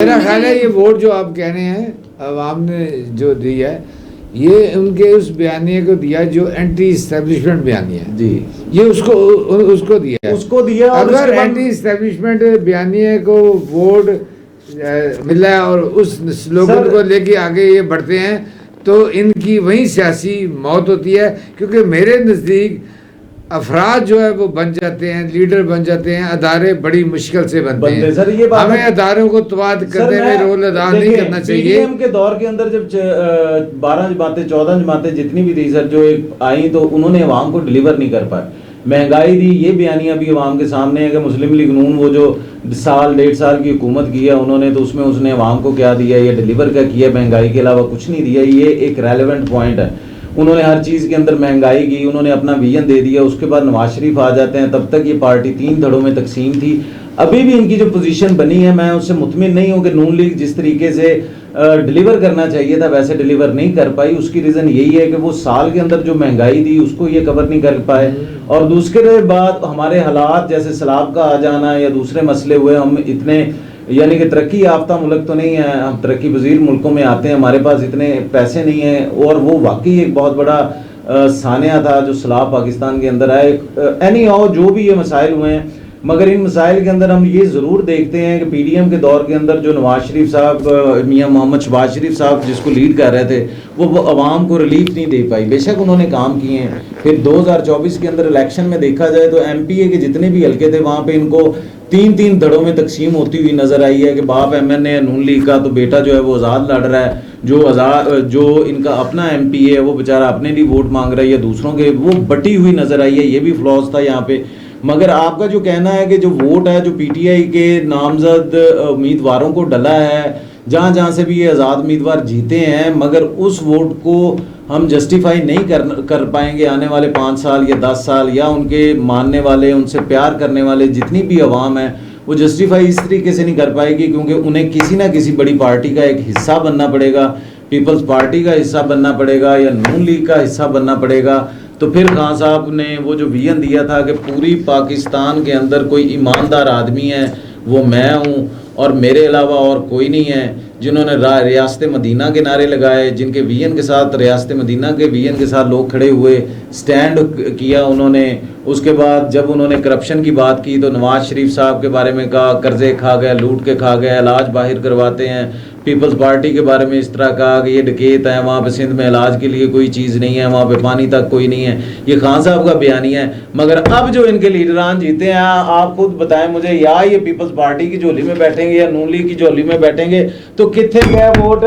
मेरा ख्याल है ये वोट जो आप कह रहे हैं अवाम ने जो दिया है ये उनके उस बयानिए को दिया जो एंटी इस्टेब्लिशमेंट बयानिया है जी, ये उसको दिया है। उसको दिया। और अगर उसके बाद एंटी इस्टेब्लिशमेंट बयानिए को वोट मिला है और उस स्लोगन को लेके आगे ये बढ़ते हैं तो इनकी वही सियासी मौत होती है, क्योंकि मेरे नज़दीक अफराद जो है वो बन जाते हैं, लीडर बन जाते हैं, अदारे बड़ी मुश्किल से बनते हैं। सर ये बात हमें अदारों को तबाद करने में रोल अदा नहीं करना चाहिए। पीडीएम के दौर के अंदर जब 12 जमातें 14 जमातें जितनी भी थी सर जो आई तो उन्होंने अवाम को डिलीवर नहीं कर पाए। महंगाई दी, ये बयानियां भी अवाम के सामने है कि मुस्लिम लीग नून वो जो साल 1.5 साल की हुकूमत की है उन्होंने, तो उसमें उसने अवाम को क्या दिया, ये डिलीवर क्या किया, महंगाई के अलावा कुछ नहीं दिया। ये एक रेलेवेंट पॉइंट है। उन्होंने हर चीज़ के अंदर महंगाई की, उन्होंने अपना विजन दे दिया। उसके बाद नवाज शरीफ आ जाते हैं। तब तक ये पार्टी 3 धड़ों में तकसीम थी। अभी भी इनकी जो पोजीशन बनी है मैं उससे मुतमिन नहीं हूँ कि नून लीग जिस तरीके से डिलीवर करना चाहिए था वैसे डिलीवर नहीं कर पाई। उसकी रीज़न यही है कि वो साल के अंदर जो महंगाई दी उसको ये कवर नहीं कर पाए। और दूसरे बात हमारे हालात जैसे सैलाब का आ जाना या दूसरे मसले हुए, हम इतने यानी कि तरक्की याफ्ता मुल्क तो नहीं है, हम तरक्की पजीर मुल्कों में आते हैं, हमारे पास इतने पैसे नहीं हैं। और वो वाकई एक बहुत बड़ा सानिया था जो सैलाब पाकिस्तान के अंदर आए। एनी हाउ जो भी ये मसाइल हुए हैं, मगर इन मसाइल के अंदर हम ये ज़रूर देखते हैं कि पीडीएम के दौर के अंदर जो नवाज शरीफ साहब, मियां मोहम्मद शहबाज शरीफ साहब जिसको लीड कर रहे थे, वो अवाम को रिलीफ नहीं दे पाई। बेशक उन्होंने काम किए हैं। फिर 2024 के अंदर इलेक्शन में देखा जाए तो एमपीए के जितने भी हल्के थे वहाँ पे इनको 3-3 धड़ों में तकसीम होती हुई नजर आई है कि बाप एमएनए नून लीग का तो बेटा जो है वो आज़ाद लड़ रहा है, जो इनका अपना एमपी है वो बेचारा अपने लिए वोट मांग रहा है या दूसरों के, वो बटी हुई नजर आई है। ये भी फ्लॉज था यहाँ पे। मगर आपका जो कहना है कि जो वोट है जो पीटीआई के नामजद उम्मीदवारों को डला है, जहाँ जहाँ से भी ये आज़ाद उम्मीदवार जीते हैं, मगर उस वोट को हम जस्टिफाई नहीं कर पाएंगे आने वाले 5 साल या 10 साल, या उनके मानने वाले, उनसे प्यार करने वाले जितनी भी अवाम है वो जस्टिफाई इस तरीके से नहीं कर पाएगी, क्योंकि उन्हें किसी ना किसी बड़ी पार्टी का एक हिस्सा बनना पड़ेगा। पीपल्स पार्टी का हिस्सा बनना पड़ेगा या नून लीग का हिस्सा बनना पड़ेगा। तो फिर खान साहब ने वो जो विजन दिया था कि पूरी पाकिस्तान के अंदर कोई ईमानदार आदमी है वो मैं हूँ और मेरे अलावा और कोई नहीं है, जिन्होंने रियासत मदीना के नारे लगाए, जिनके विजन के साथ रियासत मदीना के विजन के साथ लोग खड़े हुए, स्टैंड किया उन्होंने। उसके बाद जब उन्होंने करप्शन की बात की तो नवाज शरीफ साहब के बारे में कहा कर्जे खा गए, लूट के खा गए, इलाज बाहर करवाते हैं। पीपल्स पार्टी के बारे में इस तरह कहा कि ये डकैत है, वहाँ पे सिंध में इलाज के लिए कोई चीज़ नहीं है, वहाँ पे पानी तक कोई नहीं है। ये खान साहब का बयानिया है। मगर अब जो इनके लीडरान जीते हैं, आप खुद बताएं मुझे, या ये पीपल्स पार्टी की झोली में बैठेंगे या नून लीग की झोली में बैठेंगे, तो कितने गए वोट।